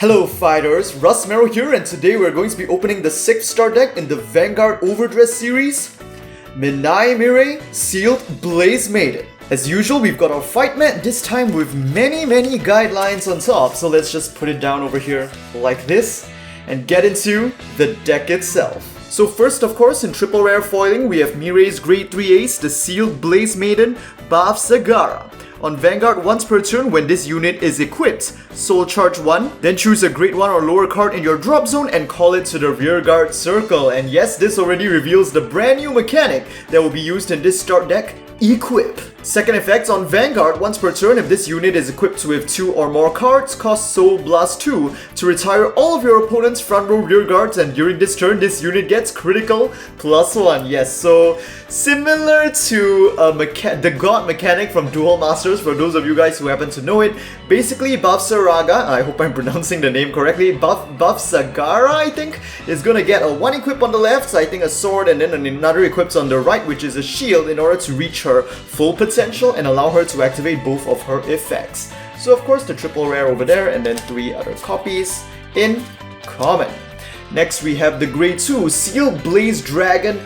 Hello fighters, Russ Merrill here, and today we're going to be opening the 6th star deck in the Vanguard Overdress series, Minae Mirei Sealed Blaze Maiden. As usual, we've got our fight mat, this time with many guidelines on top, so let's just put it down over here like this, and get into the deck itself. So first, of course, in triple rare foiling, we have Mirei's Grade 3 Ace, the Sealed Blaze Maiden Bavsargra. On Vanguard, once per turn, when this unit is equipped, Soul Charge 1, then choose a Grade 1 or lower card in your drop zone and call it to the rearguard circle. And yes, this already reveals the brand new mechanic that will be used in this start deck, Equip. Second effect, on Vanguard, once per turn, if this unit is equipped with 2 or more cards, cost Soul Blast 2 to retire all of your opponent's front row rear guards, and during this turn, this unit gets critical +1. Yes, so similar to the God mechanic from Duel Masters, for those of you guys who happen to know it. Basically, Bavsargra, I hope I'm pronouncing the name correctly, Bavsargra, I think, is gonna get a 1 equip on the left, so I think a sword, and then another equips on the right, which is a shield, in order to reach her full potential and allow her to activate both of her effects. So of course the triple rare over there, and then 3 other copies in common. Next we have the Grade 2 Sealed Blaze Dragon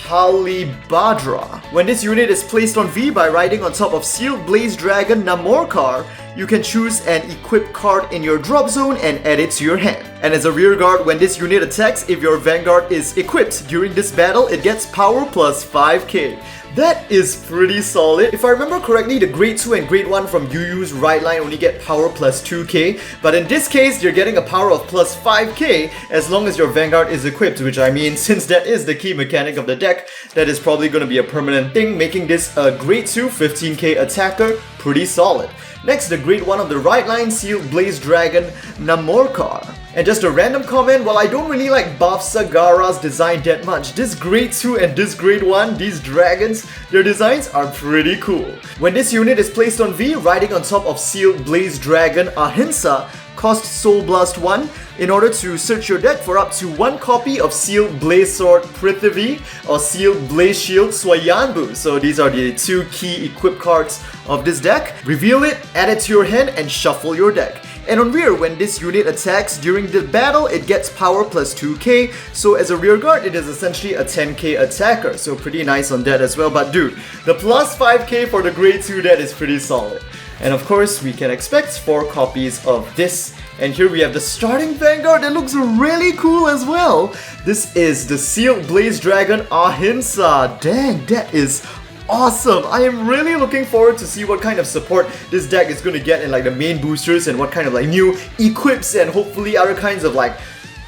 Halibadra. When this unit is placed on V by riding on top of Sealed Blaze Dragon Namorkar, you can choose an equipped card in your drop zone and add it to your hand. And as a rear guard, when this unit attacks, if your Vanguard is equipped during this battle, it gets power plus 5k. That is pretty solid. If I remember correctly, the Grade 2 and Grade 1 from UU's Rideline only get power plus 2k, but in this case, you're getting a power of plus 5k as long as your Vanguard is equipped, which I mean, since that is the key mechanic of the deck, that is probably going to be a permanent thing, making this a Grade 2 15k attacker pretty solid. Next, the Grade 1 of the Rideline Seal Blaze Dragon Namorkar. And just a random comment, while I don't really like Bavsargra's design that much, this Grade 2 and this Grade 1, these dragons, their designs are pretty cool. When this unit is placed on V, riding on top of Sealed Blaze Dragon Ahimsa, cost Soul Blast 1 in order to search your deck for up to 1 copy of Sealed Blaze Sword Prithvi or Sealed Blaze Shield Swayambhu. So these are the 2 key equip cards of this deck. Reveal it, add it to your hand, and shuffle your deck. And on rear, when this unit attacks during the battle, it gets power plus 2k, so as a rear guard, it is essentially a 10k attacker, so pretty nice on that as well. But dude, the plus 5k for the Grade 2, that is pretty solid. And of course, we can expect 4 copies of this. And here we have the starting Vanguard that looks really cool as well. This is the Sealed Blaze Dragon Ahimsa. Dang, that is awesome! I am really looking forward to see what kind of support this deck is going to get in like the main boosters, and what kind of like new equips and hopefully other kinds of like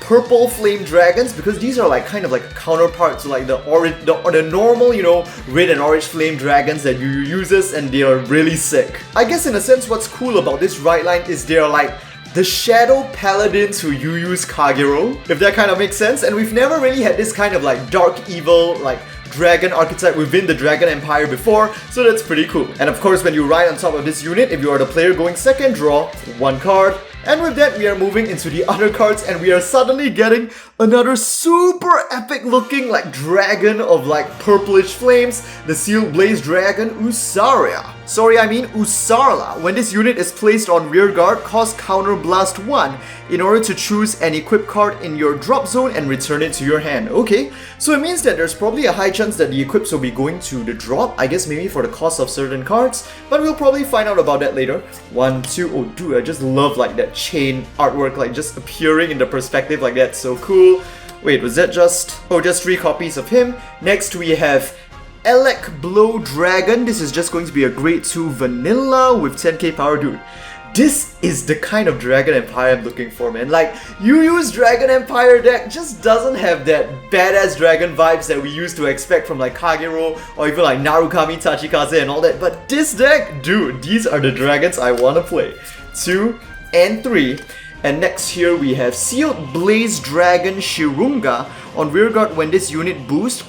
purple flame dragons, because these are like kind of like a counterpart to like the normal, you know, red and orange flame dragons that you uses, and they are really sick. I guess in a sense what's cool about this Rideline is they're like the Shadow Paladins who use Kagero, if that kind of makes sense. And we've never really had this kind of like dark evil like dragon archetype within the Dragon Empire before, so that's pretty cool. And of course, when you ride on top of this unit, if you are the player going second, draw 1 card. And with that, we are moving into the other cards, and we are suddenly getting another super epic looking like dragon of like purplish flames, the Sealed Blaze Dragon Usarla. When this unit is placed on rear guard, cost counter blast 1 in order to choose an equipped card in your drop zone and return it to your hand. Okay, so it means that there's probably a high chance that the equips will be going to the drop, I guess maybe for the cost of certain cards, but we'll probably find out about that later. 1, 2, oh dude, I just love like that chain artwork, like just appearing in the perspective like that, so cool. Wait, was that just... oh, just 3 copies of him. Next we have Ele Blow Dragon. This is just going to be a Grade 2 vanilla with 10k power, dude. This is the kind of Dragon Empire I'm looking for, man. Like, UU's Dragon Empire deck just doesn't have that badass dragon vibes that we used to expect from like Kagero or even like Narukami Tachikaze and all that. But this deck, dude, these are the dragons I want to play. 2 and 3. And next here we have Sealed Blaze Dragon Shirunga. On rearguard, when this unit boosts,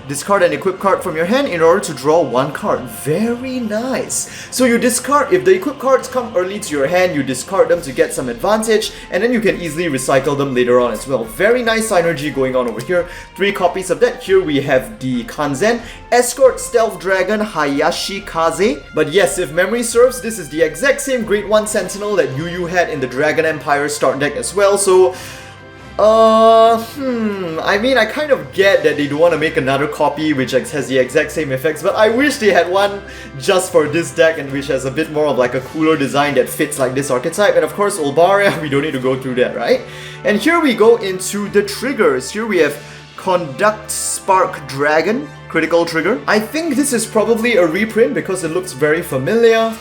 discard an equipped card from your hand in order to draw 1 card. Very nice. So you discard, if the equipped cards come early to your hand, you discard them to get some advantage, and then you can easily recycle them later on as well. Very nice synergy going on over here. 3 copies of that. Here we have the Kanzen Escort Stealth Dragon Hayashikaze. But yes, if memory serves, this is the exact same Grade 1 Sentinel that UU had in the Dragon Dragon Empire start deck as well, so I mean, I kind of get that they don't want to make another copy which has the exact same effects, but I wish they had one just for this deck and which has a bit more of like a cooler design that fits like this archetype. And of course, Olbaria, we don't need to go through that, right? And here we go into the triggers. Here we have Conduct Spark Dragon, critical trigger. I think this is probably a reprint because it looks very familiar.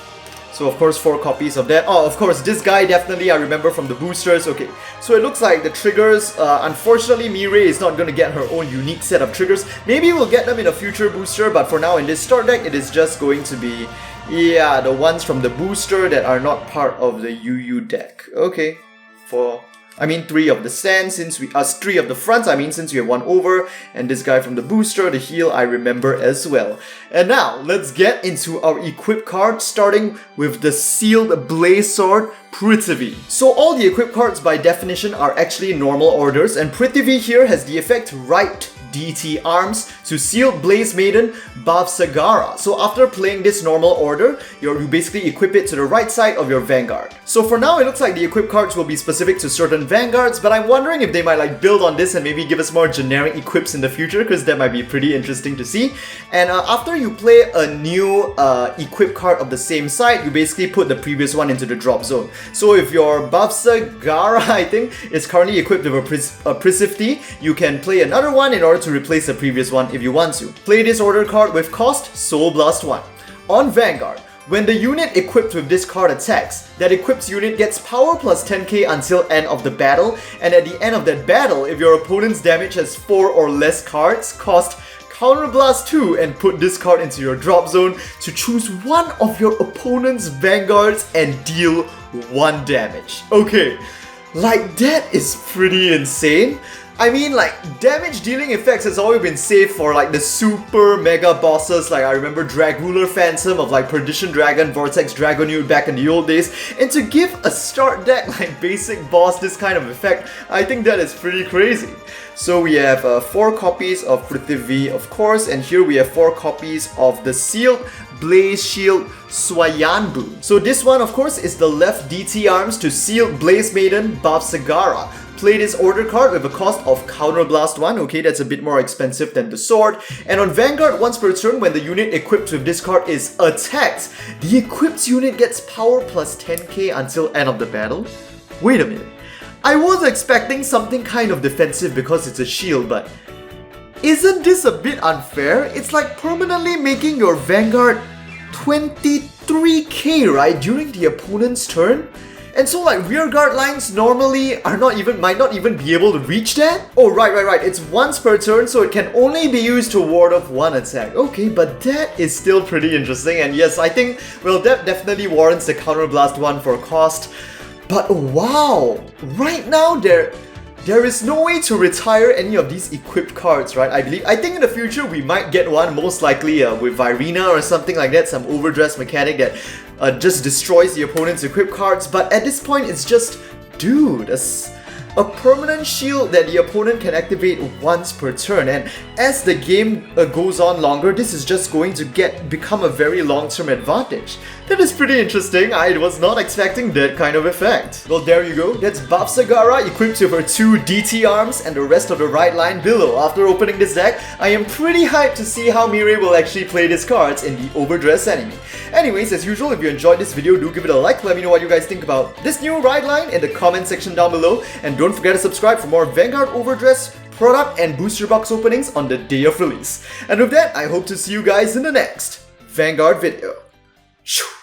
So of course 4 copies of that. Oh, of course, this guy definitely I remember from the boosters. Okay, so it looks like the triggers, unfortunately Mirei is not going to get her own unique set of triggers. Maybe we'll get them in a future booster, but for now in this start deck, it is just going to be, yeah, the ones from the booster that are not part of the UU deck. Okay, 3 of the stands, since we 3 of the fronts, since we have 1 over, and this guy from the booster, the heel, I remember as well. And now, let's get into our equip cards, starting with the sealed Blaze Sword, Prithvi. So all the equip cards by definition are actually normal orders, and Prithvi here has the effect Right DT Arms to Sealed Blaze Maiden Bavsargra. So after playing this normal order, you basically equip it to the right side of your Vanguard. So for now, it looks like the equip cards will be specific to certain Vanguards, but I'm wondering if they might like build on this and maybe give us more generic equips in the future, because that might be pretty interesting to see. And after you play a new equip card of the same side, you basically put the previous one into the drop zone. So if your Bavsargra, I think, is currently equipped with a Prithvi, you can play another one in order to replace the previous one if you want to. Play this order card with cost Soul Blast 1. On Vanguard, when the unit equipped with this card attacks, that equipped unit gets power plus 10k until end of the battle, and at the end of that battle, if your opponent's damage has 4 or less cards, cost Counterblast 2 and put this card into your drop zone to choose one of your opponent's Vanguards and deal 1 damage. Okay, like that is pretty insane. I mean, like, damage dealing effects has always been safe for like the super mega bosses, like I remember Dragular Phantom of like Perdition Dragon, Vortex Dragonute back in the old days, and to give a start deck like basic boss this kind of effect, I think that is pretty crazy. So we have 4 copies of Prithvi, of course, and here we have 4 copies of the sealed Blaze Shield Swayanbu. So this one, of course, is the left DT Arms to seal Blaze Maiden Bavsargra. Play this order card with a cost of Counterblast 1, okay, that's a bit more expensive than the sword. And on Vanguard, once per turn, when the unit equipped with this card is attacked, the equipped unit gets power plus 10k until end of the battle. Wait a minute, I was expecting something kind of defensive because it's a shield, but isn't this a bit unfair? It's like permanently making your Vanguard 23k, right, during the opponent's turn? And so like rearguard lines normally might not even be able to reach that? Oh right, it's once per turn, so it can only be used to ward off 1 attack. Okay, but that is still pretty interesting, and yes, I think, well, that definitely warrants the Counterblast 1 for cost. But wow, right now there is no way to retire any of these equipped cards, right? I think in the future we might get one, most likely with Virina or something like that, some overdress mechanic that just destroys the opponent's equipped cards. But at this point, it's just, dude, a permanent shield that the opponent can activate once per turn. And as the game goes on longer, this is just going to become a very long-term advantage. That is pretty interesting. I was not expecting that kind of effect. Well, there you go. That's Bavsargra equipped with her 2 DT arms and the rest of the right line below. After opening this deck, I am pretty hyped to see how Mirei will actually play these cards in the Overdress anime. Anyways, as usual, if you enjoyed this video, do give it a like. Let me know what you guys think about this new ride line in the comment section down below. And don't forget to subscribe for more Vanguard Overdress product and booster box openings on the day of release. And with that, I hope to see you guys in the next Vanguard video. Shoo.